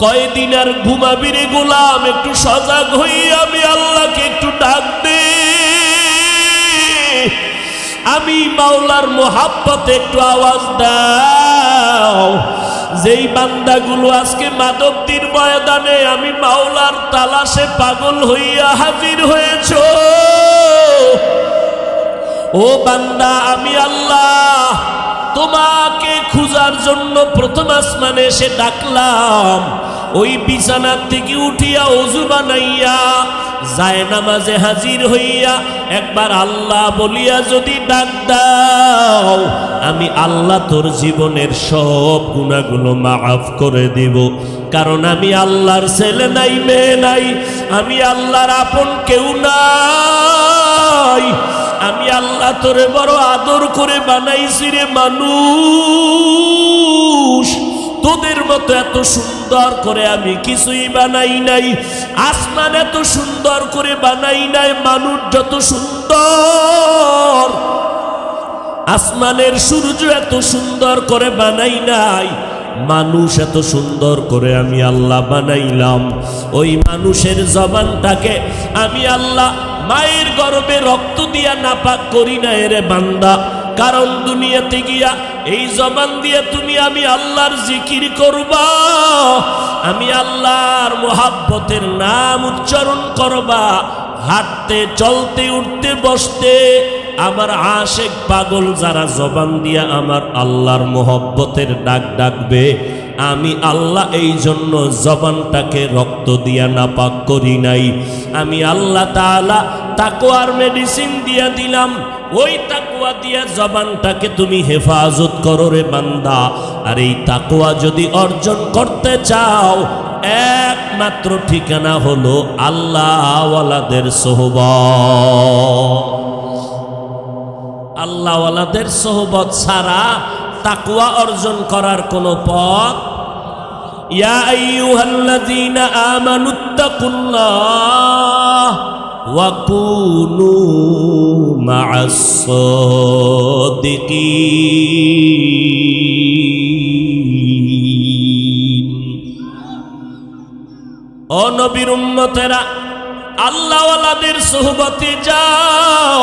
কয়দিন আর ঘুমাবি রে গোলাম? একটু সজাগ হই, আমি আল্লাহকে একটু ডাক দে। আমি মাওলার মোহাব্বতে একটু আওয়াজ দাও। যেই বান্দাগুলো আজকে মাধবদীর ময়দানে আমি মাওলার তালাশে পাগল হইয়া হাজির হয়েছ, ও বান্দা, আমি আল্লাহ তোমাকে খুঁজার জন্য প্রথম আসমানে এসে ডাকলাম। ওই বিছানার থেকে উঠিয়া ওযু বানাইয়া যায় নামাজে হাজির হইয়া একবার আল্লাহ বলিয়া যদি ডাক দাও, আমি আল্লাহ তোর জীবনের সব গুনাহগুলো মাফ করে দিব। কারণ আমি আল্লাহর ছেলে নাই, মেয়ে নাই, আমি আল্লাহর আপন কেউ নাই। আমি আল্লাহ তোরে বড় আদর করে বানাইছি রে মানুষ। তোদের মতো এত সুন্দর করে আমি কিছুই বানাই নাই। আসমান এত সুন্দর করে বানাই নাই, মানুষ যত সুন্দর আসমানের সূর্য এত সুন্দর করে বানাই নাই, মানুষ এত সুন্দর করে আমি আল্লাহ বানাইলাম। ওই মানুষের জবানটাকে আমি আল্লাহ মায়ের গর্ভে রক্ত দিয়া নাপাক করি না রে বান্দা। কারণ দুনিয়াতে গিয়া এই জবান দিয়ে তুমি আমি আল্লাহর জিকির করবা, আমি আল্লাহর মোহাব্বতের নাম উচ্চারণ করবা, হাঁটতে চলতে উঠতে বসতে আমার আশেক পাগল যারা জবান দিয়া আমার আল্লাহর মোহব্বতের ডাক ডাকবে, আমি আল্লাহ এই জন্য জবানটাকে রক্ত দিয়া নাপাক করি নাই। আমি আল্লাহ তাআলা তাকওয়ার মেডিসিন দিয়া দিলাম। ওই তাকওয়া দিয়া জবানটাকে তুমি হেফাজত করো রে বান্দা। আর এই তাকওয়া যদি অর্জন করতে চাও, একমাত্র ঠিকানা হলো আল্লাহওয়ালাদের সোহবত। আল্লাহওয়ালাদের সোহবত ছাড়া তাকওয়া অর্জন করার কোনো পথ। ইয়া আইয়ুহাল্লাযীনা আমানুত্তাকুল্লাহ ওয়া কুনু মা'আস সাদিকিন। ও নবীর উম্মতেরা, আল্লাহওয়ালাদের সোহবতে যাও।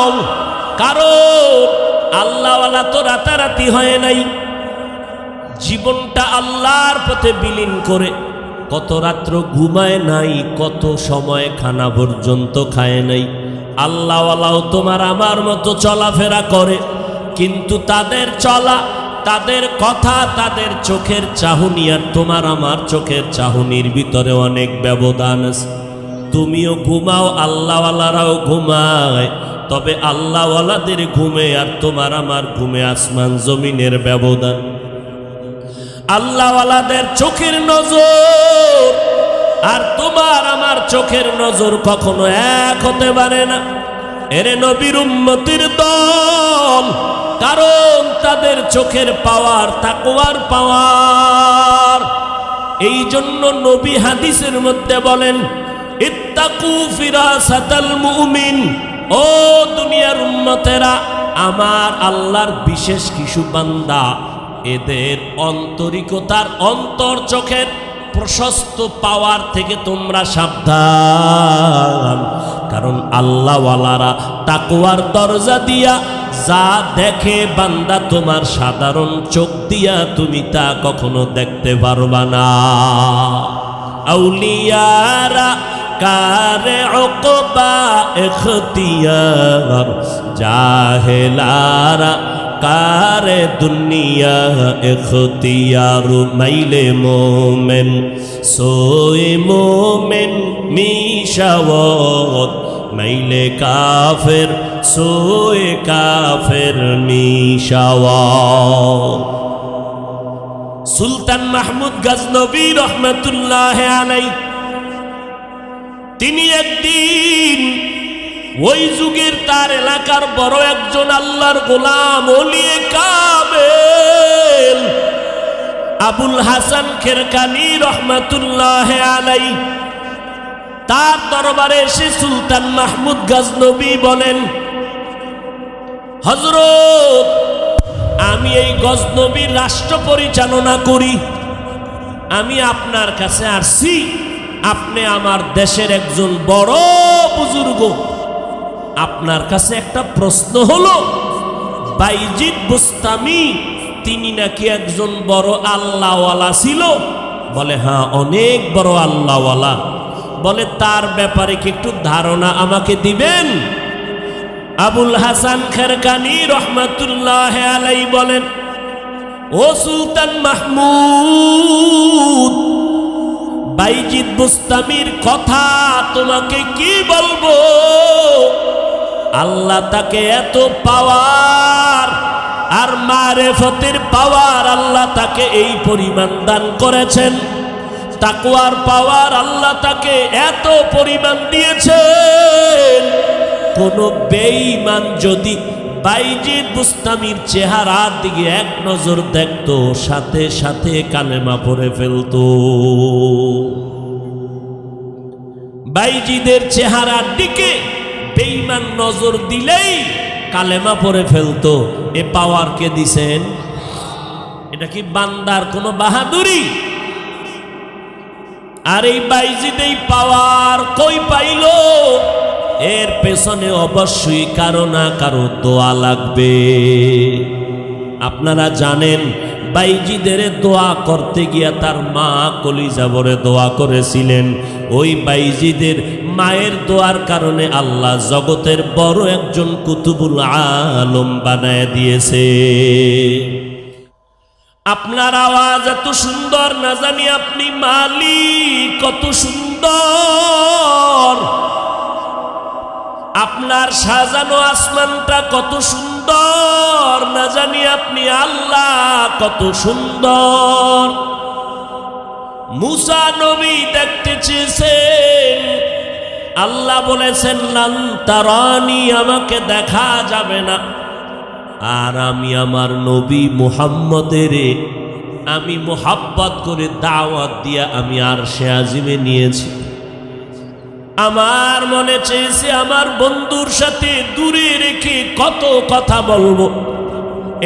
কারণ আল্লাহওয়ালা তো রাতারাতি হয় নাই। জীবনটা আল্লাহর পথে বিলীন করে কত রাত্র ঘুমায় নাই, কত সময় খানা পর্যন্ত খায় নাই। আল্লাহওয়ালাও তোমার আমার মতো চলাফেরা করে, কিন্তু তাদের চলা, তাদের কথা, তাদের চোখের চাহনি আর তোমার আমার চোখের চাহনির ভিতরে অনেক ব্যবধান আছে। তুমিও ঘুমাও, আল্লাহওয়ালারাও ঘুমায়, তবে আল্লাহওয়ালাদের ঘুমে আর তোমার আমার ঘুমে আসমান জমিনের ব্যবধান। আল্লাহওয়ালাদের চোখের নজর আর তোমার আমার চোখের নজর কখনো এক হতে পারে না। এরে নবীর উম্মতির দল, কারণ তাদের চোখের পাওয়ার তাকওয়ার পাওয়ার। এই জন্য নবী হাদিসের মধ্যে বলেন, ইত্তাকু ফিরাসাতাল মুমিন। ও দুনিয়ার উম্মতেরা, আমার আল্লাহর বিশেষ কিছু বান্দা, এদের অন্তরিকতার অন্তর চোখের প্রশস্ত পাওয়ার থেকে তোমরা সাবধান। কারণ আল্লাহওয়ালারা তাকওয়ার দরজা দিয়া যা দেখে বান্দা, তোমার সাধারণ চোখ দিয়া তুমি তা কখনো দেখতে পারবা না। আউলিয়ারা কারে উকবা ইখতিয়ার, জাহেলারা কারে দুনিয়া ইখতিয়ার। মাইলে মোমেন সোয়ে মোমেন মিশাওয়াত, মাইলে কাফের সোয়ে কাফের মিশাওয়াত। সুলতান মাহমুদ গজনবী রহমতুল্লাহ আলাইহি, তিনি একদিন ওই যুগের তার এলাকার বড় একজন আল্লাহর গোলাম ওলিয়ে কামেল আবুল হাসান খেরকানি রহমতুল্লাহ আলাইহি, তার দরবারে এসে সুলতান মাহমুদ গজনবী বলেন, হযরত, আমি এই গজনবীর রাষ্ট্র পরিচালনা করি, আমি আপনার কাছে আসছি, আপনি আমার দেশের একজন বড় বুজুর্গ, আপনার কাছে একটা প্রশ্ন হলো, বাইজিদ বুস্তামি তিনি নাকি একজন বড় আল্লাহওয়ালা ছিল? বলে হ্যাঁ, অনেক বড় আল্লাহওয়ালা। বলে তার ব্যাপারে কি একটু ধারণা আমাকে দিবেন? আবুল হাসান খেরকানি রহমাতুল্লাহ আলাইহি বলেন, ও সুলতান মাহমুদ, বাইজিদ বুস্তামির কথা তোমাকে কি বলবো। আল্লাহ তাকে এত পাওয়ার আর মারেফতের পাওয়ার আল্লাহ তাকে এই পরিমাণ দান করেছেন, তাকওয়ার পাওয়ার আল্লাহ তাকে এত পরিমাণ দিয়েছেন, কোন বেঈমান যদি বাইজিদ বুস্তামির চেহারার দিকে এক নজর দেখতো, সাথে সাথে কালেমা পড়ে ফেলতো। বাইজিদের চেহারার দিকে বেঈমান নজর দিলেই কালেমা পড়ে ফেলতো। এ পাওয়ার কে দিছেন? এটা কি বান্দার কোনো বাহাদুরি? আর এই বাইজিদ এই পাওয়ার কই পাইল? এর পেছনে অবশ্যই কারো না কারো দোয়া লাগবে। আপনারা জানেন, বাইজিদের দোয়া করতে গিয়া তার মা কলিজা ভরে দোয়া করেছিলেন। ওই বাইজিদের মায়ের দোয়ার কারণে আল্লাহ জগতের বড় একজন কুতুবুল আলম বানায় দিয়েছে। আপনার আওয়াজ এত সুন্দর, না জানি আপনি মালিক কত সুন্দর, আপনার সাজানো আসমানটা কত সুন্দর, না জানি আপনি আল্লাহ কত সুন্দর। মুসা নবী দেখতে চেয়েছেন, আল্লাহ বলেছেন লান তারানি, আমাকে দেখা যাবে না। আর আমি আমার নবী মুহাম্মদের আমি মোহাব্বত করে দাওয়াত দিয়া আমি আরশে আজিমে নিয়েছি। আমার মনে চেয়েছে আমার বন্ধুর সাথে দূরে রেখে কত কথা বলবো,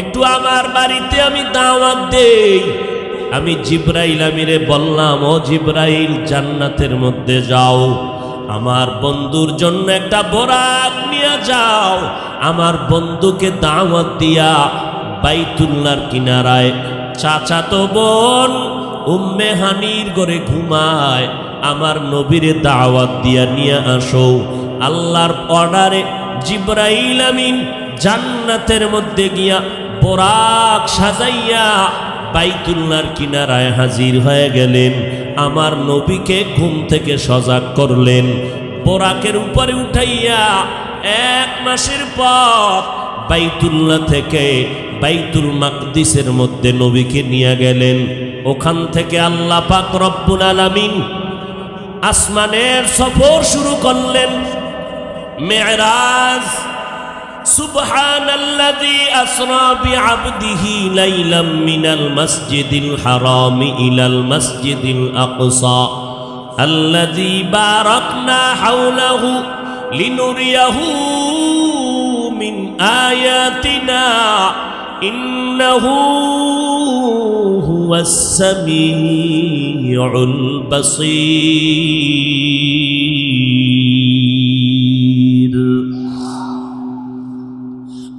একটু আমার বাড়িতে আমি দাওয়াত দেই। আমি জিব্রাইল আমিরে বললাম, ও জিব্রাইল, জান্নাতের মধ্যে যাও, আমার বন্ধুর জন্য একটা বোরাক নিয়ে যাও, আমার বন্ধুকে দাওয়াত দিয়া বাইতুল্লাহর কিনারায় চাচাতো বোন উম্মে হানির ঘরে ঘুমায়, আমার নবীরে দাওয়াত দিয়া নিয়ে আসো। আল্লাহর অর্ডারে জিব্রাইল আমিন জান্নাতের মধ্যে গিয়া বোরাক সাজাইয়া বাইতুল্লাহর কিনারায় হাজির হয়ে গেলেন। আমার নবীকে ঘুম থেকে সজাগ করলেন, বোরাকের উপরে উঠাইয়া 1 মাসের পথ বাইতুল্লাহ থেকে বাইতুল মাকদিসের মধ্যে নবীকে নিয়ে গেলেন। ওখান থেকে আল্লাহ পাক রব্বুল আলামিন আসমানের সফর শুরু করলেন, মেরাজ। সুবহানাল্লাযী আসরা বিআবদিহি লাইলাম মিনাল মাসজিদিল হারামি ইলাল মাসজিদিল আকসা আল্লাযী বারাকনা হাওলাহু লিনুরিয়াহু মিন আয়াতিনা ইন্নাহু হুয়াস সামিউল বাসীর।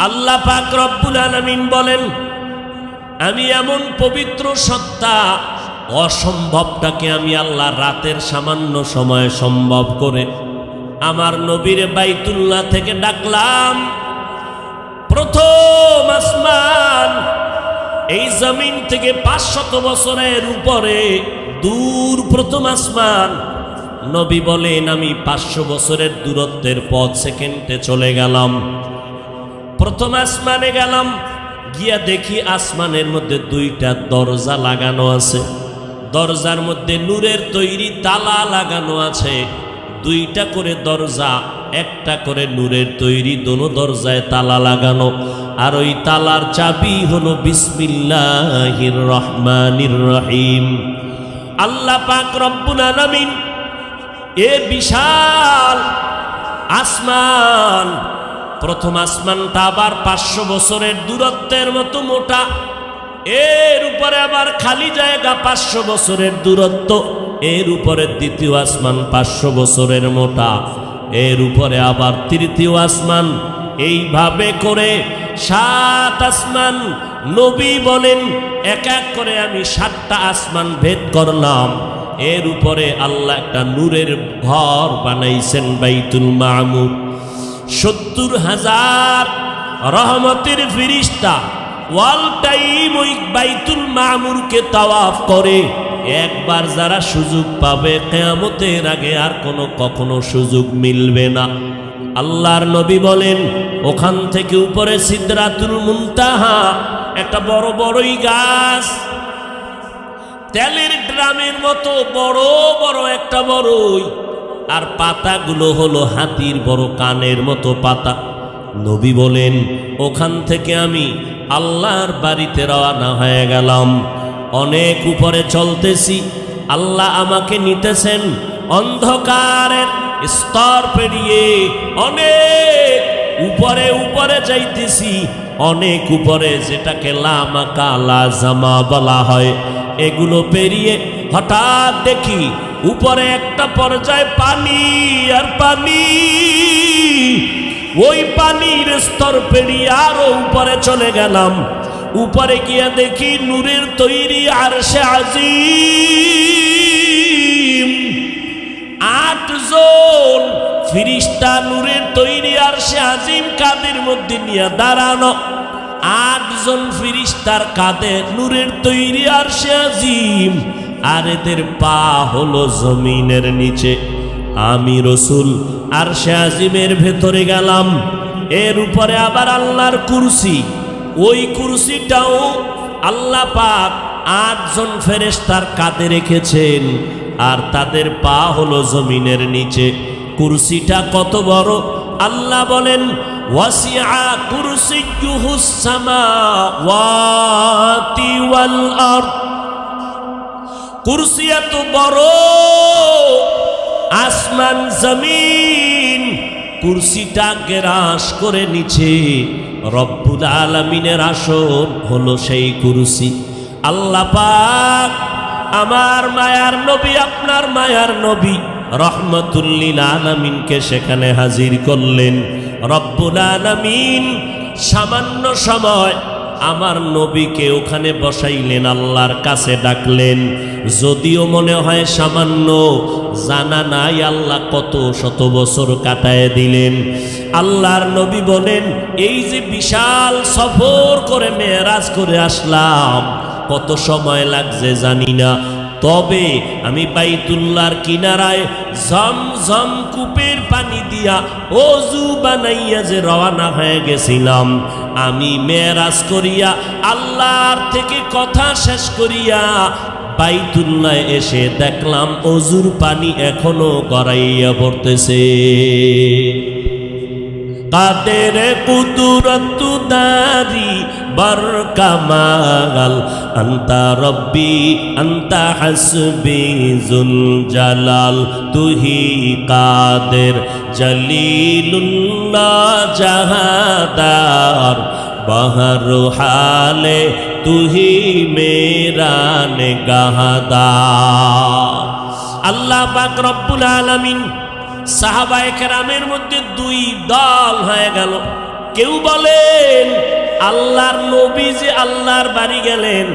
আল্লাহ পাক রব্বুল আলামিন বলেন, আমি এমন পবিত্র সত্তা, অসম্ভবটাকে আমি আল্লাহ রাতের সামান্য সময় সম্ভব করে আমার নবীরে বাইতুল্লাহ থেকে ডাকলাম। প্রথম আসমান, এই জমিন থেকে 500 বছরের উপরে দূর প্রথম আসমান। নবী বলেন, আমি 500 বছরের দূরত্বের পথ সেকেন্ডে চলে গেলাম। প্রথম আসমানে গেলাম, গিয়া দেখি আসমানের মধ্যে 2টা দরজা লাগানো আছে। দরজার মধ্যে নূরের তৈরি তালা লাগানো আছে। 2টা করে দরজা, একটা করে নূরের তৈরি, দোনো দরজায় তালা লাগানো। আর ওই তালার চাবি হলো বিসমিল্লাহির রহমানির রহিম। আল্লাহ পাক রব্বুল আলামিন এ বিশাল আসমান, প্রথম আসমানটা আবার 500 বছরের দূরত্বের মতো মোটা। এর উপরে আবার খালি জায়গা 500 বছরের দূরত্ব, এর উপরে দ্বিতীয় আসমান 500 বছরের মোটা, এর উপরে আবার তৃতীয় আসমান, এইভাবে করে 7 আসমান। নবী বলেন এক এক করে আমি 7টা আসমান ভেদ করলাম। এর উপরে আল্লাহ একটা নূরের ঘর বানাইছেন বাইতুল মামুর। 70,000 রহমতের ফিরিস্তা ওয়াল টাইম ওই বাইতুল মামুরকে তাওয়াফ করে। একবার যারা সুযোগ পাবে কিয়ামতের আগে আর কখনো সুযোগ মিলবে না। আল্লাহর নবী বলেন ওখান থেকে উপরে সিদরাতুল মুনতাহা, একটা বড় বড়ই গাছ, তেলের ড্রামের মতো বড় বড় একটা বড়ই, আর পাতাগুলো হলো হাতির বড় কানের মতো পাতা। নবী বলেন ওখান থেকে আমি আল্লাহর বাড়িতে রওনা হয়ে গেলাম। অনেক উপরে চলতেছি, আল্লাহ আমাকে নিতেছেন অন্ধকারের স্তর পেরিয়ে, অনেক উপরে উপরে যাইতেছি, অনেক উপরে, যেটাকে লামাকা লাজামা বলা হয়। এগুলো পেরিয়ে হঠাৎ দেখি উপরে একটা পর্যায়ে পানি আর পানি। ওই পানির স্তর পেরিয়ে আরো উপরে চলে গেলাম। উপরে গিয়ে দেখি নূরের তৈরি আরশে আজিম, 8 জন ফিরিস্তা নূরের তৈরি আরশে আজিম কাঁধের মধ্যে নিয়ে দাঁড়ানো। 8 জন ফিরিস্তার কাঁধে নূরের তৈরি আরশে আজিম, আর এদের পা হলো জমিনের নিচে। আমি রসুল আরশে আজিমের ভেতরে গেলাম। এর উপরে আবার আল্লাহর কুরসি, ওই কুরসিটাও আল্লাহ পাক 8 জন ফেরেশতার কাঁধে রেখেছেন, আর তাদের পা হলো জমিনের নিচে। কুরসিটা কত বড়! আল্লাহ বলেন ওয়াসিআ কুরসিয়্যুহুস সামাওয়াতি ওয়াল আরদ। কুরসি এত বড়, আসমান জমিন কুরসিটা গ্রাস করে নিচে। রব্বুল আলামিনের আসন হলো সেই কুরসি। আল্লাহ পাক আমার মায়ার নবী, আপনার মায়ার নবী রহমাতুল লিল আলামিনকে সেখানে হাজির করলেন। রব্বুল আলামিন সামান্য সময় আমার নবীকে ওখানে বসাইলেন, আল্লাহর কাছে ডাকলেন। যদিও মনে হয় সামান্য, জানা নাই আল্লাহ কত শত বছর কাটায় দিলেন। আল্লাহর নবী বলেন এই যে বিশাল সফর করে মেরাজ করে আসলাম, কত সময় লাগছে জানি না, তবে আমি বাইতুল্লাহর কিনারায় ঝমঝম কূপের পানি দিয়া ওযু বানাইয়া যে রওনা হয়ে গেছিলাম, আমি মেরাজ করিয়া আল্লাহর থেকে কথা শেষ করিয়া বাইতুল্লাহ এসে দেখলাম ওযুর পানি এখনো গড়াইয়া পড়তেছে। কাদের কুদরত দারি বার কামাল, আন্তা রব্বি আন্তা হাসবি জুল জালাল, তুহি কাদের জলিলুল্লাহ জাহাদার, বাহর হালে তুহি মেরা নিগাহদার। আল্লাহ পাক রব্বুল আলামিন সাহাবায়ে কেরামের মধ্যে 2 দল হয়ে গেল। কেউ বলেন আল্লাহর নবী যে আল্লাহর বাড়ি গেলেন,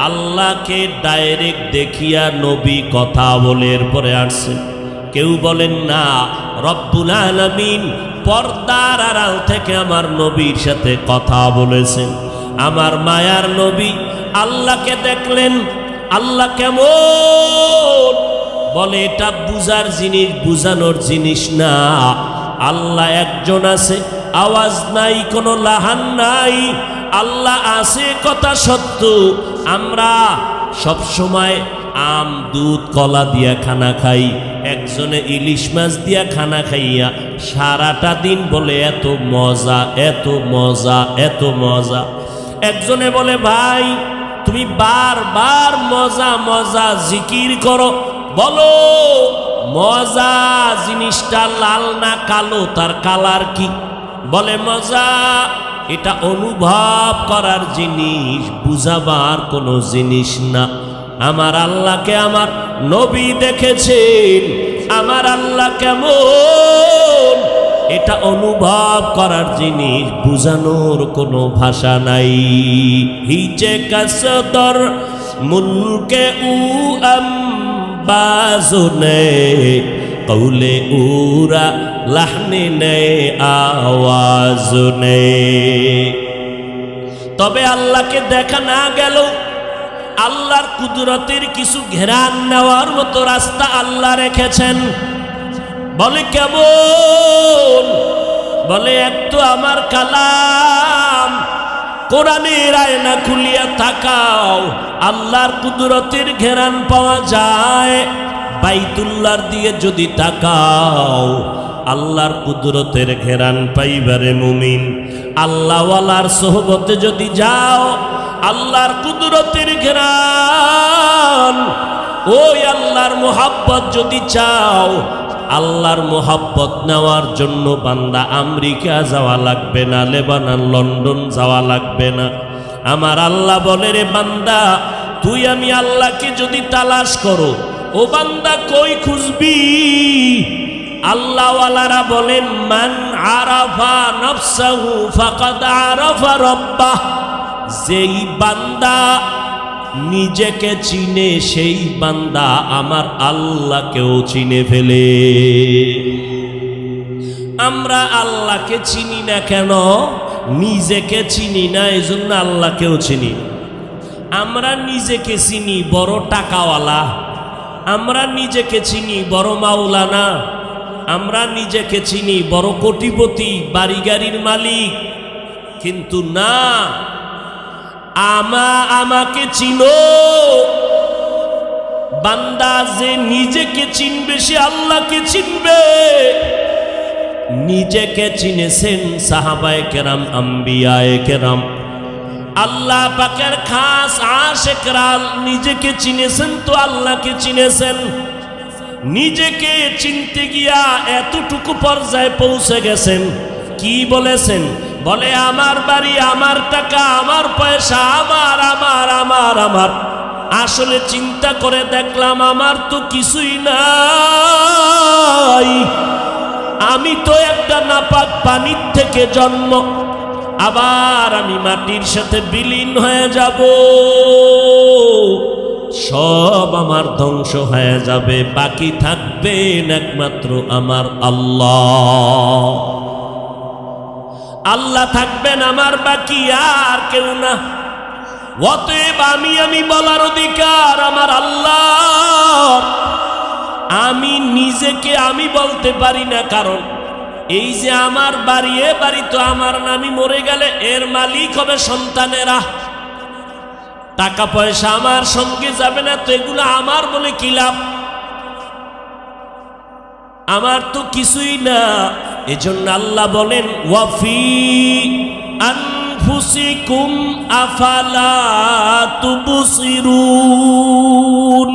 আল্লাহকে ডাইরেক্ট দেখিয়া নবী কথা বলে এরপরে আসছেন। কেউ বলেন না, রব্বুল আলামিন পর্দার আড়াল থেকে আমার নবীর সাথে কথা বলেছেন। আমার মায়ার নবী আল্লাহকে দেখলেন। আল্লাহ কেমন? বলে এটা বুঝার জিনিস, বুঝানোর জিনিস না। আল্লাহ একজন আছে, আওয়াজ নাই, কোনো লাহান নাই। আল্লাহ আছে কথা সত্য। আমরা সব সময় আম দুধ কলা দিয়া খানা খাই, একজনে ইলিশ মাছ দিয়া খানা খাইয়া সারাটা দিন বলে এত মজা, এত মজা, এত মজা। একজনে বলে ভাই তুমি বারবার মজা মজা জিকির করো, বলো মজা জিনিসটা লাল না কালো, তার কালার কি? বলে মজা এটা অনুভব করার জিনিস, বুঝাবার কোনো জিনিস না। আমার আল্লাহকে আমার নবী দেখেছেন, আমার আল্লাহ কেমন এটা অনুভব করার জিনিস, বুঝানোর কোনো ভাষা নাই। হিচে কাসদর মুলকে উ আম্বাজুনে কৌলে উরা লাহনে নে আওয়াজনে। তবে আল্লাহকে দেখা না গেল, আল্লাহর কুদরতের কিছু ঘেরান নেওয়ার মতো রাস্তা আল্লাহ রেখেছেন। বলে কেমন? বলে একটু আমার কালাম কোরআনের আয়না খুলিয়া তাকাও, আল্লাহর কুদরতের ঘেরান পাওয়া যায়। বাইতুল্লাহর দিয়ে যদি তাকাও, আল্লাহর কুদরতের ঘেরান পাইবারে মুমিন। আল্লাহওয়ালার সোহবতে যদি যাও, আল্লাহর কুদরতের ঘেরান, ওই আল্লাহর মোহাব্বত যদি চাও, আল্লাহর মোহাব্বত নেওয়ার জন্য বান্দা আমেরিকা যাওয়া লাগবে না, লেবানন, লন্ডন যাওয়া লাগবে না। আমার আল্লাহ বলে, রে বান্দা, তুই আমি আল্লাহকে যদি তালাশ করো, ও বান্দা কই খুঁজবি? আল্লাহওয়ালারা বলেন, মান আরাফা নফসাহু ফাকাদ আরাফা রাব্বাহ। যেই বান্দা নিজেকে চিনে, সেই বান্দা আমার আল্লাহকেও চিনে ফেলে। আমরা আল্লাহকে চিনি না কেন? নিজেকে চিনি না, এই জন্য আল্লাহকেও চিনি। আমরা নিজেকে চিনি বড় টাকাওয়ালা, আমরা নিজেকে চিনি বড় মাওলানা, আমরা নিজেকে চিনি বড় কোটিপতি, বাড়ি গাড়ির মালিক। কিন্তু না, আমাকে চিনো। বান্দা যে নিজেকে চিনবে, সে আল্লাহকে চিনবে। নিজেকে চিনেছেন সাহাবায়ে কেরাম, আম্বিয়ায়ে কেরাম, আল্লাহ পাকের খাস আশিকরা নিজেকে চিনেছেন তো আল্লাহকে চিনেছেন। নিজেকে চিনতে গিয়া এতটুকু পর্যায়ে পৌঁছে গেছেন, কি বলেছেন? বলে আমার বাড়ি, আমার টাকা, আমার পয়সা, আমার আমার আমার আমার। আসলে চিন্তা করে দেখলাম আমার তো কিছুই নাই। আমি তো একটা নাপাক পানির থেকে জন্ম, আবার আমি মাটির সাথে বিলীন হয়ে যাব। সব আমার ধ্বংস হয়ে যাবে, বাকি থাকবেন একমাত্র আমার আল্লাহ। আল্লাহ থাকবেন আমার, বাকি আর কেউ না। অতএব আমি বলার অধিকার আমার আল্লাহ। আমি নিজেকে আমি বলতে পারি না, কারণ এই যে আমার বাড়ি, এ বাড়ি তো আমার না। আমি মরে গেলে এর মালিক হবে সন্তানেরা। টাকা পয়সা আমার সঙ্গে যাবে না, তো এগুলো আমার বলে কি লাভ? আমার তো কিছুই না। এজন্য আল্লাহ বলেন, ওয়াফি আনফুসিকুম আফালা তুবসিরুন।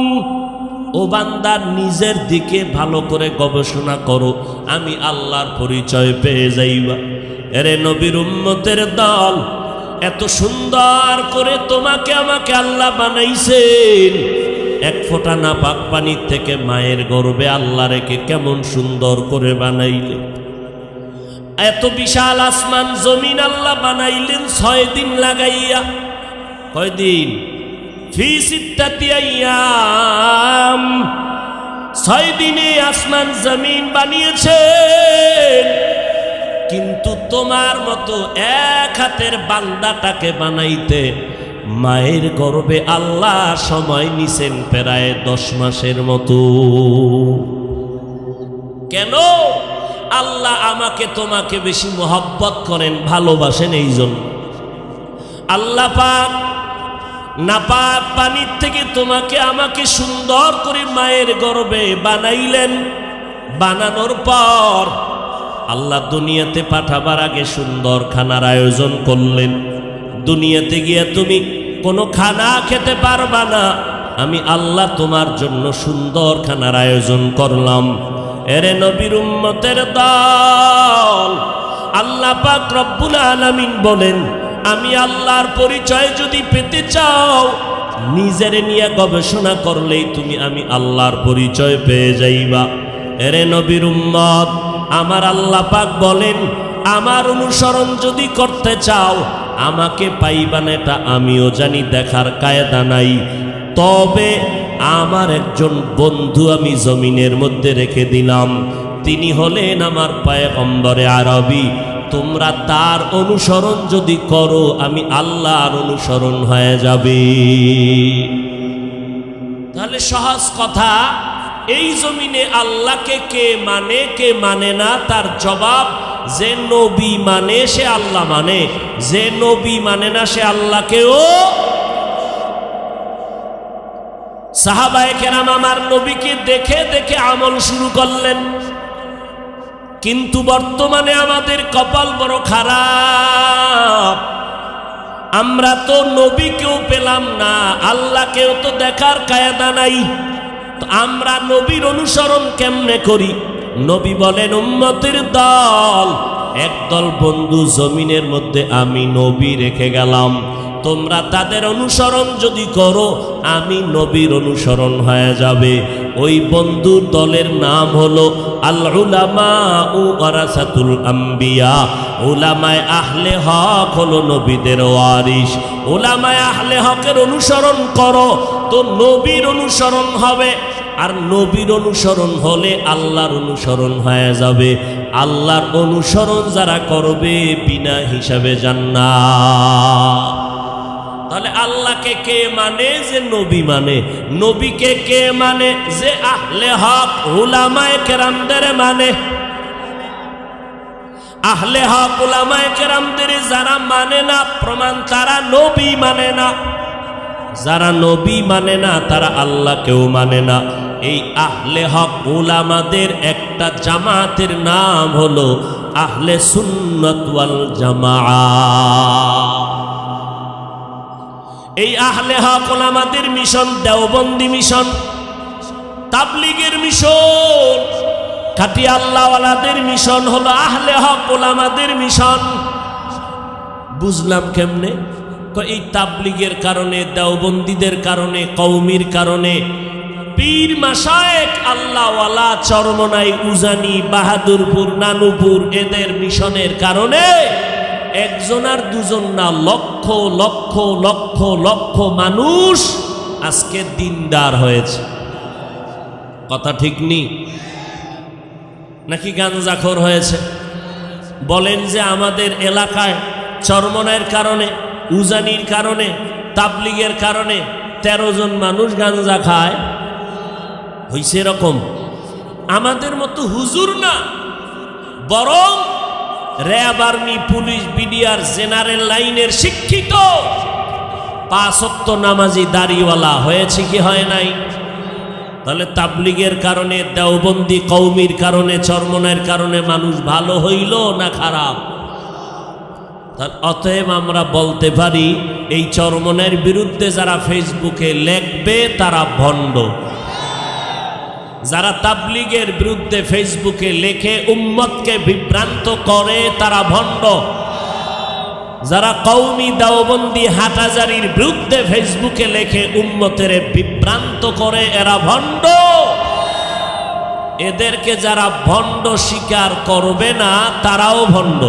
ও বান্দা, নিজের দিকে ভালো করে গবেষণা করো, আমি আল্লাহর পরিচয় পেয়ে যাইবা। এরে নবীর উম্মতের দল, এত সুন্দর করে তোমাকে আমাকে আল্লাহ বানাইছেন। এক ফোঁটা নাপাক পানির থেকে মায়ের গর্ভে আল্লাহ রেখে কেমন সুন্দর করে বানাইলেন। এত বিশাল আসমান জমিন আল্লাহ বানাইলেন 6 দিন লাগাইয়া। কয়দিন? ফি সিত্তাতি আইয়াম। 6 দিনে আসমান জমিন বানিয়েছেন। কিন্তু তোমার মতো এক হাতের বান্দাটাকে বানাইতে মায়ের গর্ভে আল্লাহ সময় নিছেন প্রায় 10 মাসের মতো। কেন? আল্লাহ আমাকে তোমাকে বেশি মোহাব্বত করেন, ভালোবাসেন, এই জন্য আল্লাহ পাক নাপাক পানির থেকে তোমাকে আমাকে সুন্দর করে মায়ের গর্ভে বানাইলেন। বানানোর পর আল্লাহ দুনিয়াতে পাঠাবার আগে সুন্দর খানার আয়োজন করলেন। দুনিয়াতে গিয়ে তুমি কোনো খানা খেতে পারবা না, আমি আল্লাহ তোমার জন্য সুন্দর খানার আয়োজন করলাম। এরে নবীর উম্মতের দল, আল্লাহ পাক রব্বুল আলামিন বলেন, আমি আল্লাহর পরিচয় যদি পেতে চাও, নিজের নিয়ে গবেষণা করলেই তুমি আমি আল্লাহর পরিচয় পেয়ে যাইবা। এরে নবীর উম্মত, আমার আল্লাহ পাক বলেন, আমার অনুসরণ যদি করতে চাও, আমাকে পাইবা না এটা আমিও জানি, দেখার কায়দা নাই। তবে আমার একজন বন্ধু আমি জমিনের মধ্যে রেখে দিলাম, তিনি হলেন আমার পয়গম্বরে আরবী। তোমরা তার অনুসরণ যদি করো, আমি আল্লাহর অনুসরণ হয়ে যাবে। তাহলে সহজ কথা, এই জমিনে আল্লাহকে কে মানে কে মানে না, তার জবাব যে নবী মানে সে আল্লাহ মানে, যে নবী মানে না সে আল্লাহকেও। সাহাবায়ে কেরাম আমার নবীকে দেখে দেখে আমল শুরু করলেন, কিন্তু বর্তমানে আমাদের কপাল বড় খারাপ। আমরা তো নবীকেও পেলাম না, আল্লাহকেও তো দেখার কায়দা নাই। তো আমরা নবীর অনুসরণ কেমনে করি? নবী বলেন, উম্মতের দল, একদল বন্ধু জমিনের মধ্যে আমি নবী রেখে গেলাম, তোমরা তাদের অনুসরণ যদি করো, আমি নবীর অনুসরণ হয়ে যাবে। ওই বন্ধুর দলের নাম হলো আল উলামা ও ওয়ারাসাতুল আম্বিয়া। উলামায়ে আহলে হক হলো নবীদের ওয়ারিস। উলামায়ে আহলে হকের অনুসরণ করো তো নবীর অনুসরণ হবে, আর নবীর অনুসরণ হলে আল্লাহর অনুসরণ হয়ে যাবে। আল্লাহর অনুসরণ যারা করবে বিনা হিসাবে জান্নাত। তাহলে আল্লাহকে কে মানে? যে নবী মানে। নবীকে কে মানে? যে আহলে হক উলামায়ে কেরামদের মানে। আহলে হক উলামায়ে কেরামদের যারা মানে না, প্রমাণ তারা নবী মানে না। যারা নবী মানে না তারা আল্লাহকেও মানে না। এই আহলে হক উলামাদের একটা জামাতের নাম হলো আহলে সুন্নাত ওয়াল জামাআহ। এই আহলে হক উলামাদের মিশন দেওবন্দি মিশন, তাবলীগের মিশন, খাঁটি আল্লাহওয়ালাদের মিশন হলো আহলে হক উলামাদের মিশন। বুঝলাম কেমনে? এই তাবলীগের কারণে, দেওবন্দীদের কারণে, কওমির কারণে, পীর মাশায়েখ আল্লাহওয়ালা চরমনাই, উজানি, বাহাদুরপুর, নানুপুর এদের মিশনের কারণে একজন আর দুজন না, লক্ষ লক্ষ লক্ষ লক্ষ মানুষ আজকে দিনদার হয়েছে। কথা ঠিক নি? নাকি গাঞ্জাখোর হয়েছে? বলেন যে আমাদের এলাকায় চরমনাইয়ের কারণে, উজানির কারণে, তাবলীগের কারণে 13 জন মানুষ গাঞ্জা খায়, হইছে এরকম? আমাদের মতো হুজুর না, বরং RAB, army, police, BDR, general লাইনের শিক্ষিত 5 ওয়াক্ত নামাজি দাড়িওয়ালা হয়েছে কি হয় নাই? তাহলে তাবলীগের কারণে, দেওবন্দি, কওমির কারণে, চরমনাইয়ের কারণে মানুষ ভালো হইল না খারাপ? অতএব আমরা বলতে পারি, এই চরমনাইয়ের বিরুদ্ধে যারা ফেসবুকে লেখবে তারা ভণ্ড। যারা তাবলীগের বিরুদ্ধে ফেসবুকে লেখে উম্মতকে বিভ্রান্ত করে তারা ভণ্ড। যারা কওমি, দেওবন্দি, হাটহাজারীর বিরুদ্ধে ফেসবুকে লেখে উম্মতের বিভ্রান্ত করে এরা ভণ্ড। এদেরকে যারা ভণ্ড স্বীকার করবে না তারাও ভণ্ড।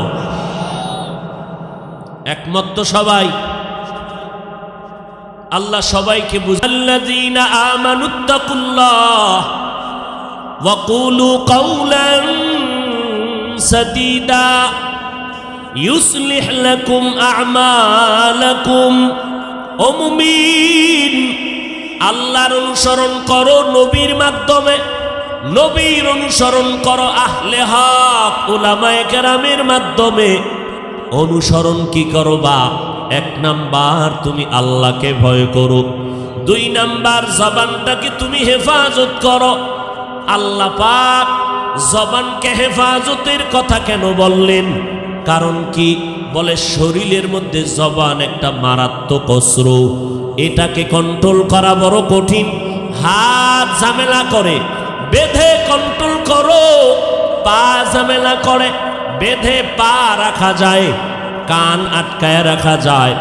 একমত তো সবাই? আল্লাহ সবাইকে বুঝাল্লাযীনা আমানুত্তাকুল্লাহ ওয়া কুলু কাওলান সাদীদা ইউসলিহ লাকুম আ'মালাকুম। ও মুমিন, আল্লাহর অনুসরণ করো নবীর মাধ্যমে, নবীর অনুসরণ করো আহলে হক উলামায়ে কেরামের মাধ্যমে। অনুসরণ কি করবা? 1 নাম্বার তুমি আল্লাহকে ভয় করো, 2 নাম্বার জবানটাকে তুমি হেফাজত করো। আল্লাহ পাক জবানকে হেফাজতের কথা কেন বললেন? কারণ কি? বলে শরীরের মধ্যে জবান একটা মারাত্মক অস্ত্র, এটাকে কন্ট্রোল করা বড় কঠিন। হাত ঝামেলা করে, বেঁধে কন্ট্রোল করো, পা ঝামেলা করে, বেঁধে পা রাখা যায়, কান আটকায় রাখা যায়,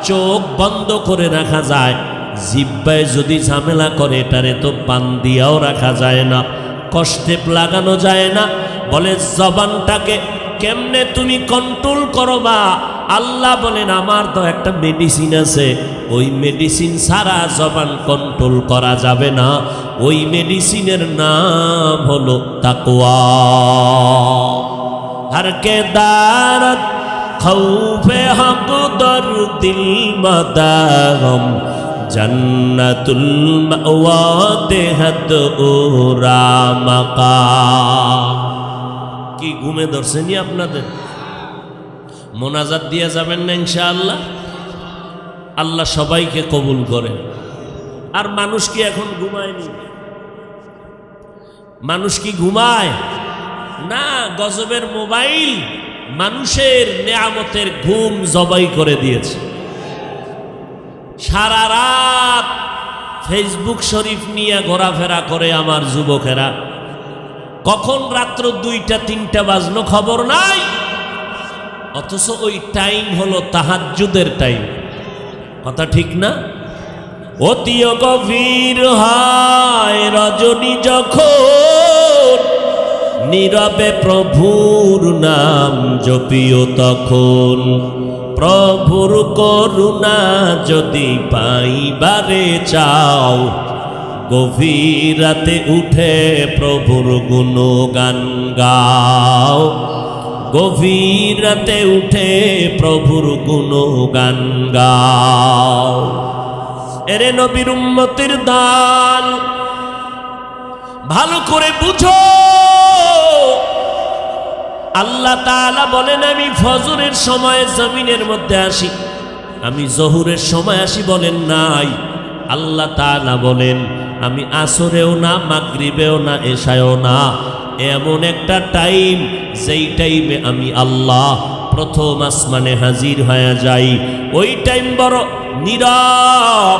চোখ বন্ধ করে রাখা যায়। জিহ্বায় যদি ঝামেলা করে এটারে তো পান দিয়াও রাখা যায় না, কষ্টে লাগানো যায় না। বলে জবানটাকে কেমনে তুমি কন্ট্রোল করবা? আল্লাহ বলেন আমার তো একটা মেডিসিন আছে, ওই মেডিসিন ছাড়া জবান কন্ট্রোল করা যাবে না। ওই মেডিসিনের নাম হলো তাকওয়া। हर के दारत खौफे हक दर दिल मदागम जन्नतुल मअवा देहत उरा मकाम। কি ঘুমে ধরছেনি আপনাদের? মোনাজাত দিয়ে যাবেন না ইনশাআল্লাহ? আল্লাহ সবাইকে কবুল করে। আর মানুষ কি এখন ঘুমায়নি? মানুষ কি ঘুমায় না? গজবের মোবাইল মানুষের নেয়ামতের ঘুম জবাই করে দিয়েছে। সারা রাত ফেসবুক শরীফ নিয়ে ঘোরাফেরা করে আমার যুবকেরা। কখন রাত্র 2টা 3টা বাজলো খবর নাই, অথচ ওই টাইম হলো তাহাজ্জুদের টাইম। কথা ঠিক না? অতি গভীর হয় রজনী যখন, নীরবে প্রভুর নাম জপিও তখন। প্রভুর করুণা যদি পাইবারে চাও, গভীর রাতে উঠে প্রভুর গুণগান গাও। গভীর রাতে উঠে প্রভুর গুণগান গাও। এরে নবীর উম্মতের দান ভালো করে বুঝো। আল্লাহ তাআলা বলেন আমি ফজরের সময় জমিনের মধ্যে আসি, আমি জোহরের সময় আসি বলেন নাই। আল্লাহ তাআলা বলেন আমি আসরেও না, মাগরিবেও না, এশায়ও না, এমন একটা টাইম যেই টাইমে আমি আল্লাহ প্রথম আসমানে হাজির হয়ে যাই। ওই টাইম বড় নীরব,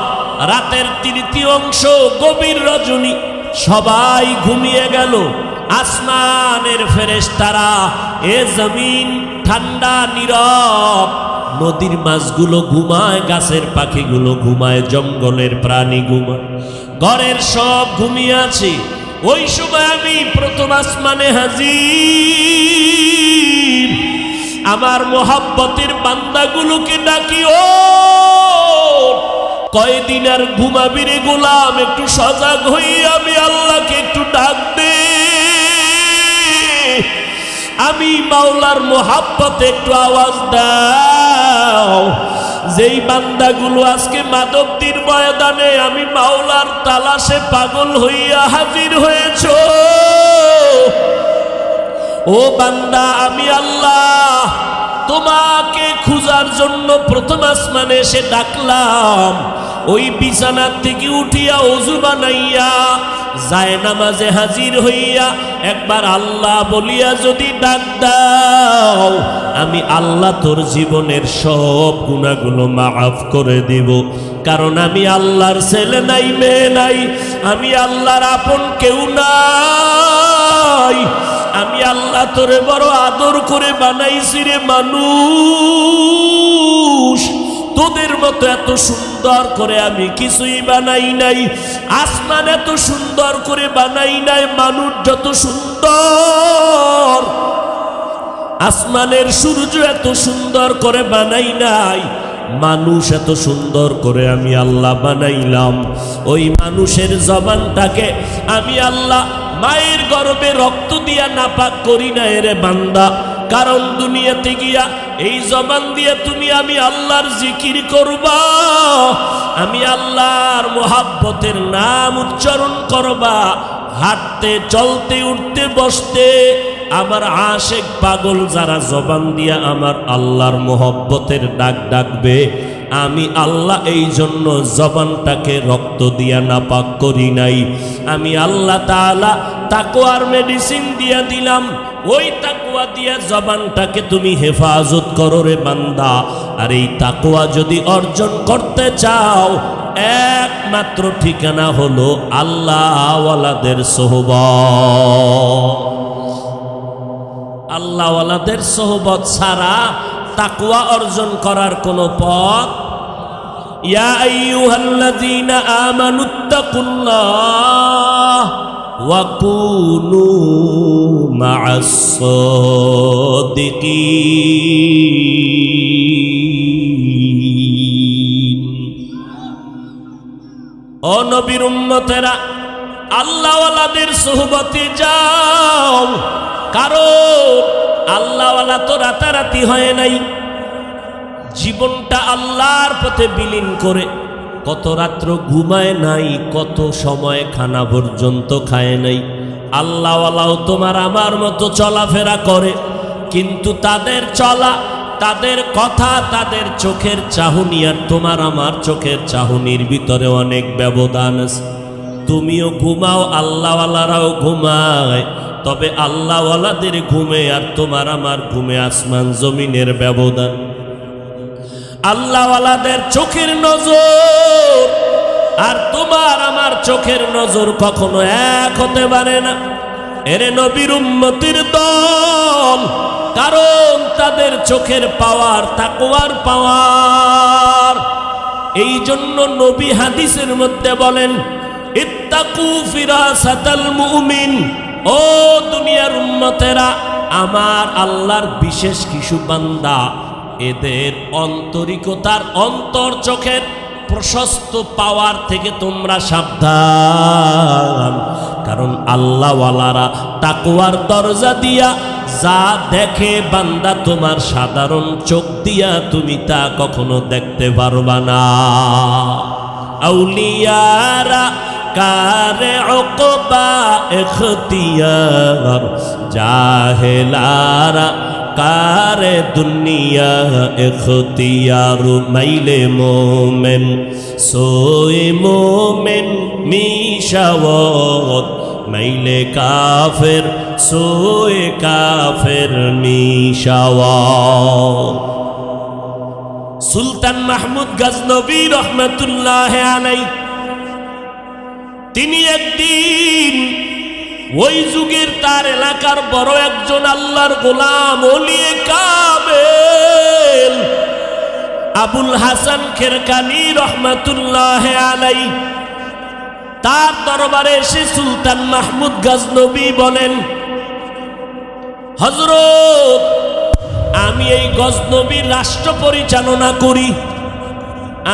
রাতের তৃতীয় অংশ, গভীর রজনী, সবাই ঘুমিয়ে গেল। আসমানের ফেরেশতারা, এ জমিন ঠান্ডা নীরব, নদীর মাছগুলো ঘুমায়, গাছের পাখিগুলো ঘুমায়, জঙ্গলের প্রাণী ঘুমায়, ঘরের সব ঘুমিয়ে আছে। ওই সময় আমি প্রথম আসমানে হাজির, আমার মোহাব্বতের বান্দাগুলোকে ডাকি, ও কয়দিন আর ঘুমাবি রে গোলাম, একটু সজাগ হই, আমি আল্লাহকে একটু ডাক দে। আমি মাওলার মোহাব্বতে একটু আওয়াজ দাও। যেই বান্দাগুলো আজকে মাধবদীর ময়দানে আমি মাওলার তালাশে পাগল হইয়া হাজির হয়েছ, ও বান্দা আমি আল্লাহ তোমাকে খুঁজার জন্য প্রথম আসমানে এসে ডাকলাম। ওই বিছানার থেকে উঠিয়া ওযু বানাইয়া যায় নামাজে হাজির হইয়া একবার আল্লাহ বলিয়া যদি ডাক দাও, আমি আল্লাহ তোর জীবনের সব গুনাহগুলো মাফ করে দিব। কারণ আমি আল্লাহর ছেলে নাই, মেয়ে নাই, আমি আল্লাহর আপন কেউ নাই। আমি আল্লাহ তোরে বড় আদর করে বানাইছি রে মানুষ, তোদের মতো এত সুন্দর করে আমি কিছুই বানাই নাই। আসমান এত সুন্দর করে বানাই নাই, মানুষ যত সুন্দর, আসমানের সূর্য এত সুন্দর করে বানাই নাই, মানুষ এত সুন্দর করে আমি আল্লাহ বানাইলাম। ওই মানুষের জবানটাকে আমি আল্লাহ মায়ের গর্ভে রক্ত দিয়া নাপাক করি না রে বান্দা। কারণ দুনিয়াতে গিয়া এই জবান দিয়ে তুমি আমি আল্লাহর জিকির করবা, আমি আল্লাহর মোহাব্বতের নাম উচ্চারণ করবা, হাঁটতে চলতে উঠতে বসতে আমার আশেক পাগল যারা জবান দিয়া আমার আল্লাহর মোহব্বতের ডাক ডাকবে, আমি আল্লাহ এই জন্য জবানটাকে রক্ত দিয়া নাপাক করি নাই। আমি আল্লাহ তাআলা তাকওয়ার মেডিসিন দিয়া দিলাম, ওই তাকওয়া দিয়া জবানটাকে তুমি হেফাজত করো রে বান্দা। আর এই তাকওয়া যদি অর্জন করতে চাও, একমাত্র ঠিকানা হলো আল্লাহওয়ালাদের সোহবত। আল্লাহওয়ালাদের সোহবত ছাড়া তাকওয়া অর্জন করার কোনো পথ। ইয়া আইয়ুহাল্লাযীনা আমানুত্তাকুল্লাহ ওয়া কুনু মা'আস সাদিকিন। ও নবীর উম্মতেরা, আল্লাহওয়ালাদের সোহবতে যাও, কারণ আল্লাহওয়ালা তো রাতারাতি হয় নাই। জীবনটা আল্লাহর পথে বিলীন করে কত রাত্র ঘুমায় নাই, কত সময় খানা পর্যন্ত খায় নাই। আল্লাহওয়ালাও তোমার আমার মতো চলাফেরা করে, কিন্তু তাদের চলা, তাদের কথা, তাদের চোখের চাহনি আর তোমার আমার চোখের চাহনির ভিতরে অনেক ব্যবধান আছে। তুমিও ঘুমাও, আল্লাহওয়ালারাও ঘুমায়, তবে আল্লাহওয়ালাদের ঘুমে আর তোমার আমার ঘুমে আসমান জমিনের ব্যবধান। আল্লাহওয়ালাদের চোখের নজর আর তোমার আমার চোখের নজর কখনো এক হতে পারে না। এরে নবীর উম্মতির দল, কারণ তাদের চোখের পাওয়ার তাকওয়ার পাওয়ার। এই জন্য নবী হাদিসের মধ্যে বলেন, ইত্তাকু ফিরাসাতাল মুমিন। ও দুনিয়ার উম্মতেরা, আমার আল্লাহর বিশেষ কিছু বান্দা, এদের অন্তরিকতার অন্তর চোখের প্রশস্ত পাওয়ার থেকে তোমরা সাবধান। কারণ আল্লাহওয়ালারা তাকওয়ার দরজা দিয়া যা দেখে বান্দা, তোমার সাধারণ চোখ দিয়া তুমি তা কখনো দেখতে পারবা না। আউলিয়ারা কারে উকবা ইখতিয়ার, জাহেলারা কারে দুনিয়া ইখতিয়ার। মাইলে মোমেন সোয়ে মোমেন মিশাওয়াত, মাইলে কাফের সোয়ে কাফের মিশাওয়াত। সুলতান মাহমুদ গজনবী রহমতুল্লাহ আলাইহি, তিনি একদিন ওই যুগের তার এলাকার বড় একজন আল্লাহর গোলাম ওলিয়ে কামেল আবুল হাসান খেরকানি রহমতুল্লাহ আলাইহি, তার দরবারে এসে সুলতান মাহমুদ গজনবী বলেন, হযরত, আমি এই গজনবীর রাষ্ট্র পরিচালনা করি,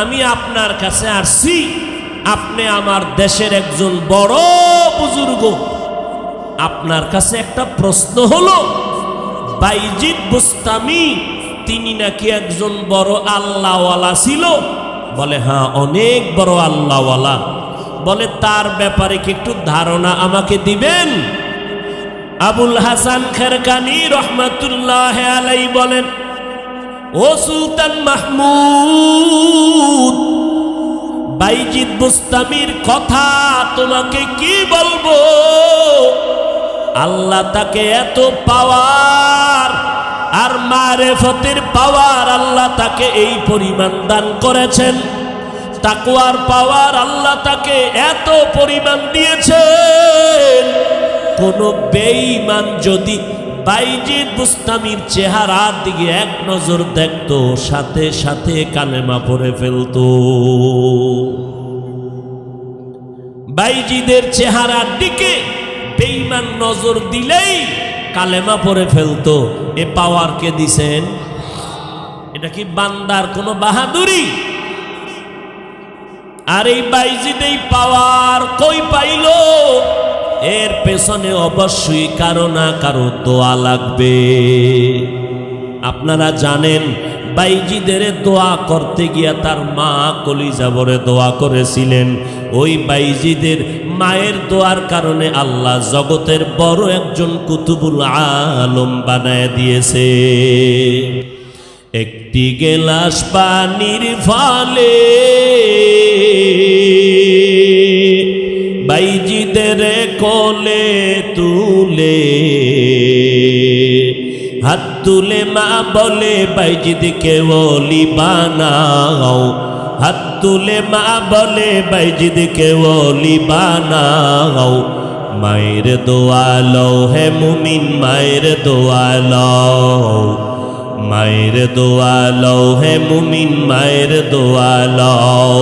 আমি আপনার কাছে আসছি। আপনি আমার দেশের একজন বড় বুজুর্গ, আপনার কাছে একটা প্রশ্ন হলো, বাইজিদ বুস্তামি তিনি নাকি একজন বড় আল্লাহওয়ালা ছিল। বলে, হ্যাঁ, অনেক বড় আল্লাহওয়ালা। বলে, তার ব্যাপারে কি একটু ধারণা আমাকে দিবেন? আবুল হাসান খেরকানি রহমতুল্লাহ আলাইহি বলেন, ও সুলতান মাহমুদ, বাইজিদ বুস্তামির কথা তোমাকে কি বলবো। আল্লাহ তাকে এত পাওয়ার আর মারেফতের পাওয়ার আল্লাহ তাকে এই পরিমাণ দান করেছেন, তাকওয়ার পাওয়ার আল্লাহ তাকে এত পরিমাণ দিয়েছেন, কোন বেঈমান যদি বাইজিদ বুস্তামির চেহারার দিকে এক নজর দেখতো, সাথে সাথে কালেমা পড়ে ফেলতো। বাইজিদের চেহারার দিকে বেঈমান নজর দিলেই কালেমা পড়ে ফেলতো। এ পাওয়ার কে দিছেন? এটা কি বান্দার কোনো বাহাদুরি? আর এই বাইজিদ এই পাওয়ার কই পাইল? এর পেছনে অবশ্যই কারো না কারো দোয়া লাগবে। আপনারা জানেন, বাইজিদের দোয়া করতে গিয়া তার মা কলিজা ভরে দোয়া করেছিলেন। ওই বাইজিদের মায়ের দোয়ার কারণে আল্লাহ জগতের বড় একজন কুতুবুল আলম বানায় দিয়েছে। একটি গেলাস পানির ফলে বাইজিদের কোলে তুলে, হাত তুলে মা বলে বাইজিদকে ওলি বানাও, হাত তুলে মা বলে বাইজিদকে ওলি বানাও। মায়ের দোয়া লও হে মুমিন মায়ের দোয়া লও, মায়ের দোয়া লও হে মুমিন মায়ের দোয়া লও।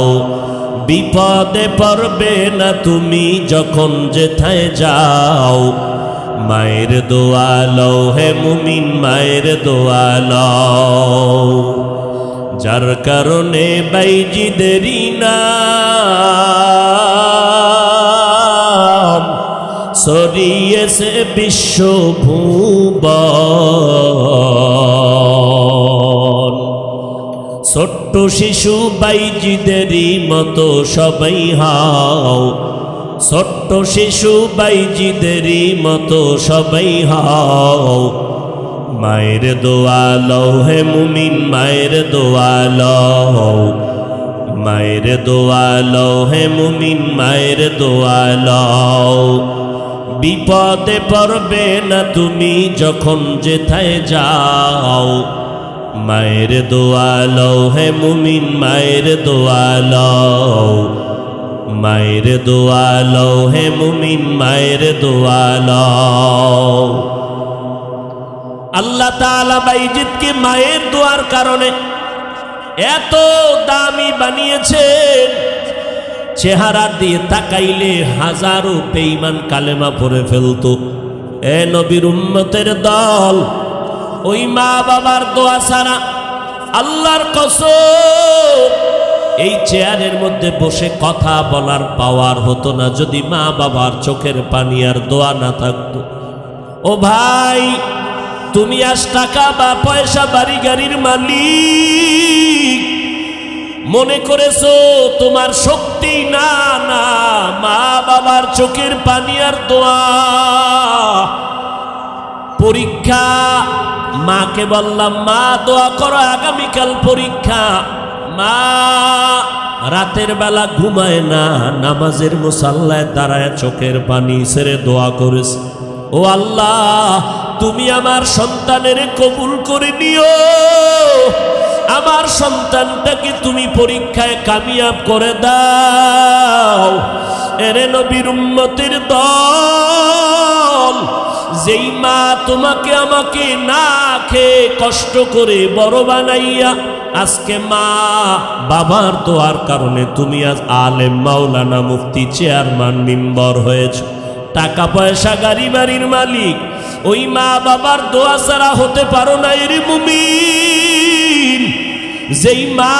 বিপদে পড়বে না তুমি যখন যেথায় যাও, মায়ের দোয়া লও হে মুমিন মায়ের দোয়া লও। যার কারণে বাইজিদেরই নাম ছড়িয়েছে বিশ্বভুবন। ছোট্ট শিশু বাইজিদেরই মতো সবাই হও, ছোট্ট শিশু বাইজিদেরই মতো সবাই হও। মায়ের দোয়া লও হে মুমিন মায়ের দোয়া লও, মায়ের দোয়া লও হে মুমিন মায়ের দোয়া লও। বিপদে পড়বে না তুমি যখন যেথায় যাও, মায়ের দোয়া লও হে মুমিন মায়ের দোয়া লও, মায়ের দোয়া লও হে মুমিন মায়ের দোয়া লও। আল্লাহ তাআলা বাইজিদকে মায়ের দোয়ার কারণে এত দামি বানিয়েছেন, চেহারা দিয়ে তাকাইলে হাজারো বেঈমান কালেমা পড়ে ফেলতো। এ নবীর উম্মতের দল, ওই মা বাবার দোয়া ছাড়া আল্লাহর কসম এই চেয়ারের মধ্যে বসে কথা বলার পাওয়ার হতো না যদি মা বাবার চোখের পানি আর দোয়া না থাকতো। ও ভাই, তুমি আজ টাকা বা পয়সা বাড়ি গাড়ির মালিক মনে করেছো তোমার শক্তি, না না, মা বাবার চোখের পানি আর দোয়া। পরীক্ষা, মাকে বললাম মা দোয়া করো আগামীকাল পরীক্ষা। মা রাতের বেলা ঘুমায় না, নামাজের মুসাল্লায় দাঁড়ায় চোখের পানি ছেড়ে দোয়া করেছে, ও আল্লাহ তুমি আমার সন্তানের কবুল করে নিও, আমার সন্তানটাকে তুমি পরীক্ষায় কামিয়াব করে দাও। এরে নবীর উম্মতের দল, যেই মা তোমাকে আমাকে না খেয়ে কষ্ট করে বড় বানাইয়া আজকে মা বাবার দোয়ার কারণে তুমি আজ আলেম মাওলানা মুফতি চেয়ারম্যান মেম্বার হয়েছ, টাকা পয়সা গাড়ি বাড়ির মালিক, ওই মা বাবার দোয়া ছাড়া হতে পারো না। এর মুমিন, যেই মা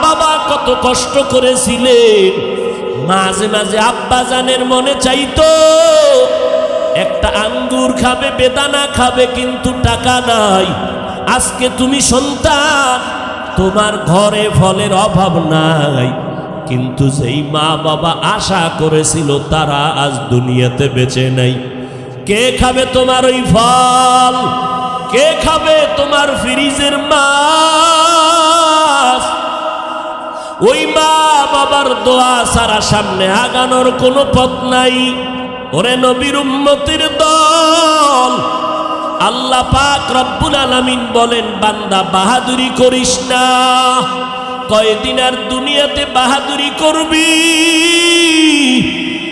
বাবা কত কষ্ট করেছিলেন, মাঝে মাঝে আব্বা জানের মনে চাইতো একটা আঙ্গুর খাবে, বেদানা খাবে, কিন্তু টাকা নাই। আজকে তুমি সন্তান, তোমার ঘরে ফলের অভাব নাই, কিন্তু যেই মা বাবা আশা করেছিল তারা আজ দুনিয়াতে বেঁচে নাই। কে খাবে তোমার ওই ফল? কে খাবে তোমার ফ্রিজের মাছ? ওই মা বাবার দোয়া ছাড়া সামনে আগানোর কোনো পথ নাই। ওরে নবীর উম্মতের দল, আল্লাহ পাক রব্বুল আলামিন বলেন, বান্দা বাহাদুরি করিস না। কয়দিন আর দুনিয়াতে বাহাদুরি করবি?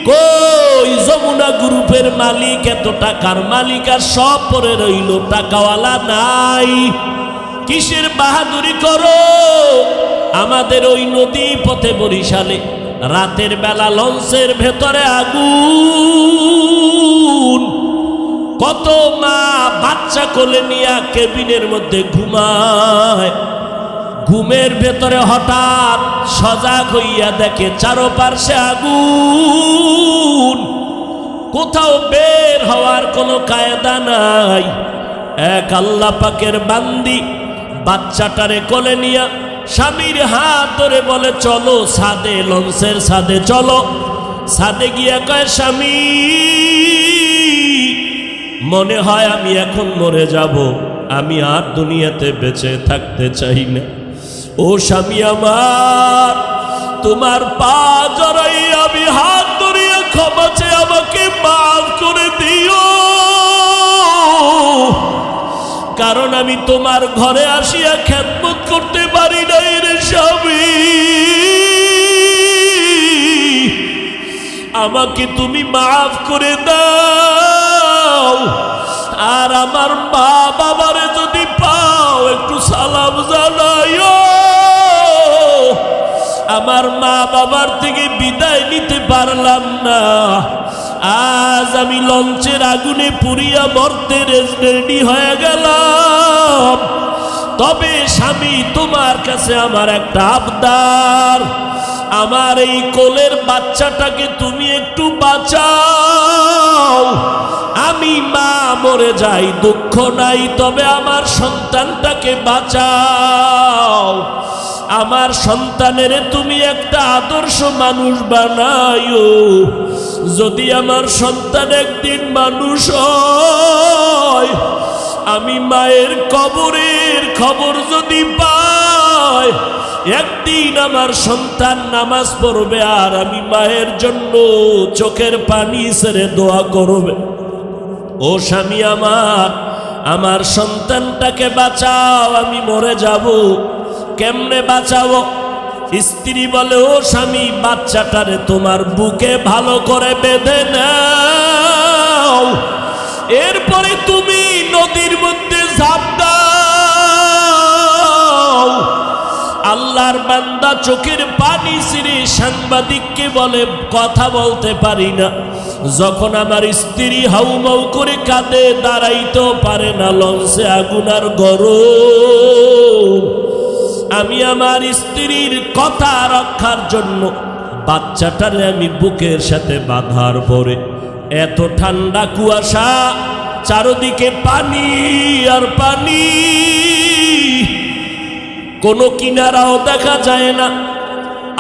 কই যমুনা গ্রুপের মালিক, এত টাকার মালিক, আর সব পরে রইল, টাকাওয়ালা নাই। কিসের বাহাদুরি করো? আমাদের ওই নদী পথে বরিশালে রাতের বেলা লঞ্চের ভেতরে আগুন, কত মা বাচ্চা কোলে নিয়ে কেবিনের মধ্যে ঘুমায়। ঘুমের ভেতরে হঠাৎ সজাগ হইয়া দেখে চারপাশে আগুন, কোথাও বের হওয়ার কোনো কায়দা নাই। এক আল্লাহ পাকের বান্দি বাচ্চাটারে কোলে নিয়া স্বামীর হাত ধরে বলে, চলো ছাদে, লঞ্চের ছাদে চলো। ছাদে গিয়া কয়, স্বামী মনে হয় আমি এখন মরে যাব, আমি আর দুনিয়াতে বেঁচে থাকতে চাই না। ও স্বামী আমার, তোমার পা জড়াই আমি হাত ধরিয়া ক্ষমা চেয়ে আমাকে মাফ করে দিও, কারণ আমি তোমার ঘরে আসিয়া খেদমত করতে পারি নাই রে স্বামী। আমাকে তুমি মাফ করে দাও। আর আমার মা বাবারে যদি পাও একটু সালাম জানাইও। আমার মা বাবার থেকে বিদায় নিতে পারলাম না, আজ আমি লঞ্চের আগুনে পুড়িয়া মরতে রেডি হয়ে গেলাম। তবে স্বামী, তোমার কাছে আমার একটা আবদার, আমার এই কোলের বাচ্চাটাকে তুমি একটু বাঁচাও। আমি মা মরে যাই, দুঃখ নাই, তবে আমার সন্তানটাকে বাঁচাও। আমার সন্তানের তুমি একটা আদর্শ মানুষ বানাইও। যদি আমার সন্তান একদিন মানুষ হয়, আমি মায়ের কবরের খবর যদি পাই, একদিন আমার সন্তান নামাজ পড়বে আর আমি মায়ের জন্য চোখের পানি ছেড়ে দোয়া করবে। ও স্বামী আমার সন্তানটাকে বাঁচাও, আমি মরে যাব। কেমনে বাঁচাবো? স্ত্রী বলে, ও স্বামী, বাচ্চাটারে তোমার বুকে ভালো করে বেঁধে নাও, এরপরে তুমি নদীর মধ্যে ঝাঁপ দাও। আল্লাহর বান্দা চোখের পানি ছিঁড়ে সাংবাদিককে বলে, কথা বলতে পারি না। যখন আমার স্ত্রী হাউমাউ করে কাঁদে, দাঁড়াইতেও পারে না, লঞ্চে আগুন আর গরম। আমি আমার স্ত্রীর কথা রক্ষার জন্য বাচ্চাটারে আমি বুকের সাথে বাঁধার পরে, এত ঠান্ডা কুয়াশা, চারদিকে পানি আর পানি, কোনো কিনারাও দেখা যায় না।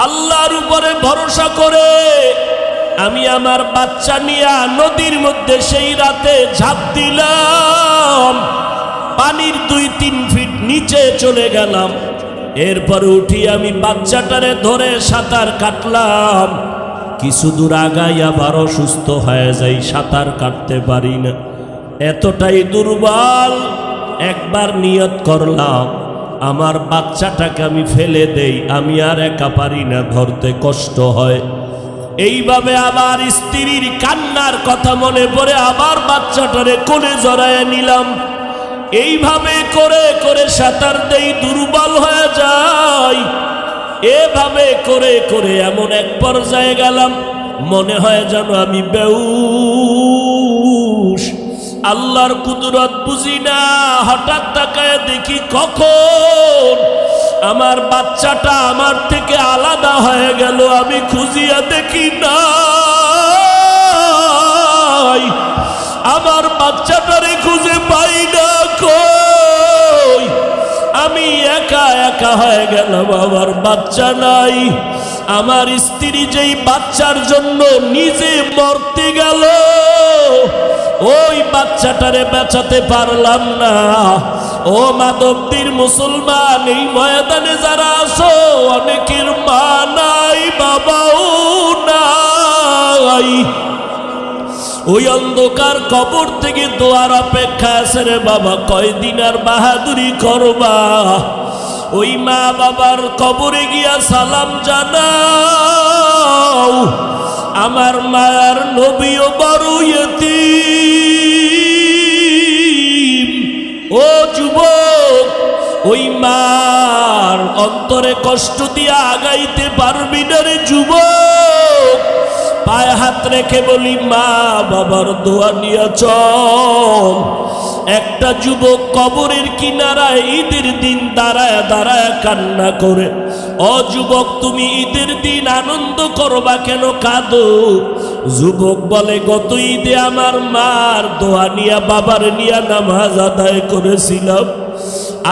আল্লাহর উপরে ভরসা করে আমি আমার বাচ্চা নিয়ে নদীর মধ্যে সেই রাতে ঝাঁপ দিলাম। পানির 2-3 ফিট নিচে চলে গেলাম। এরপরে উঠি আমি বাচ্চাটারে ধরে সাঁতার কাটলাম। কিছু দূর আগাই আবার অসুস্থ হয়ে যাই, সাঁতার কাটতে পারি না, এতটাই দুর্বল। একবার নিয়ত করলাম, আমার বাচ্চাটাকে আমি ফেলে দেই, আমি আর একা পারি না, ধরতে কষ্ট হয়। এইভাবে আবার স্ত্রীর কান্নার কথা মনে পড়ে আবার বাচ্চাটারে কোলে জড়ায় নিলাম। এইভাবে করে করে সাঁতার দেই, দুর্বল হয়ে যাই। এভাবে করে করে এমন এক পর্যায়ে গেলাম, মনে হয় যেন আমি বেহুশ। আল্লাহর কুদরত বুঝি না, হঠাৎ তাকায় দেখি কখন আমার বাচ্চাটা আমার থেকে আলাদা হয়ে গেল। আমি খুঁজিয়া দেখি না, আমার বাচ্চাটারে খুঁজে পাই না। কই, আমি একা একা হয়ে গেলাম, আমার বাচ্চা নাই। আমার স্ত্রী যেই বাচ্চার জন্য নিজে মরতে গেল, ওই বাচ্চাটারে বাঁচাতে পারলাম না। ও মাধবদীর মুসলমান, এই ময়দানে যারা আছো, অনেকের মা নাই, বাবাও নাই। ওই অন্ধকার কবর থেকে দোয়ার অপেক্ষা আছে রে বাবা, কয়দিন আর বাহাদুরি করবা? ওই মা বাবার কবরে গিয়া সালাম জানাও। আমার মায়ার নবীও বড় ইয়তীম। ও যুবক, ওই মার অন্তরে কষ্ট দিয়া আগাইতে পারবি না রে যুবক। পায়ে হাত রেখে বলি, মা বাবার দোয়া নিয়ে চল। একটা যুবক কবরের কিনারায় ঈদের দিন দাঁড়ায় দাঁড়ায় কান্না করে। ও যুবক, তুমি ঈদের দিন আনন্দ করবা কেন, কাঁদো? যুবক বলে, গত ঈদে আমার মার দোয়া নিয়া বাবার নিয়া নামাজ আদায় করেছিলাম।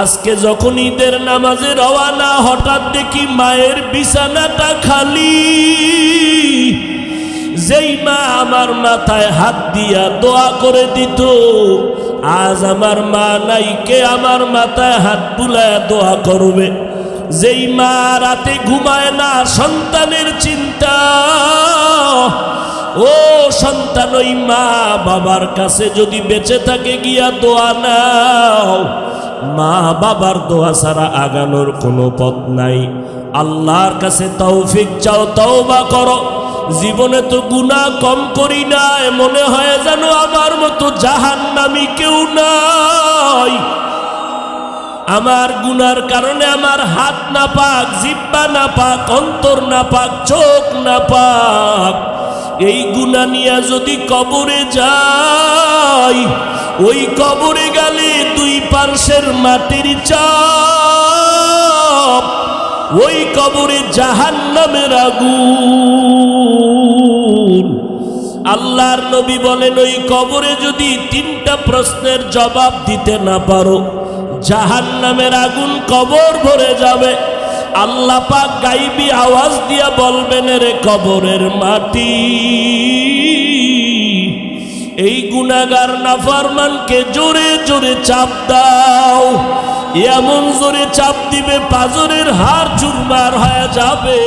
আজকে যখন ঈদের নামাজে রওয়ানা, হঠাৎ দেখি মায়ের বিছানাটা খালি। যেই মা আমার মাথায় হাত দিয়া দোয়া করে দিত, আজ আমার মা নাই, কে আমার মাথায় হাত বুলায় দোয়া করবে? যেই মা রাতে ঘুমায় না, সন্তানের চিন্তা। ও সন্তান, ওই মা বাবার কাছে যদি বেঁচে থাকে গিয়া দোয়া নাও। মা বাবার দোয়া ছাড়া আগানোর কোনো পথ নাই। আল্লাহর কাছে তৌফিক চাও, তওবা করো। জীবনে তো গুনাহ কম করি না, মনে হয় যেন আমার মতো জাহান্নামী কেউ নাই। আমার গুনার কারণে আমার হাত না পাক, জিহ্বা না পাক, অন্তর না পাক, চোখ না পাক। এই গুনাহ নিয়ে যদি কবরে যাই, ওই কবরে গেলে দুই পার্শ্বের মাটির চাপ, ওই কবরে জাহান্নামের আগুন। আল্লাহর নবী বলেন, ওই কবরে যদি তিনটা প্রশ্নের জবাব দিতে না পারো, জাহান্নামের আগুন কবর ভরে যাবে। আল্লাহ পাক গাইবি আওয়াজ দিয়া বলবেন, রে কবরের মাটি, এই গুনাহগার নাফরমানকে জোরে জোরে চাপ দাও। এমন জোরে চাপ দিবে পাঁজরের হাড় চুরমার হয়ে যাবে।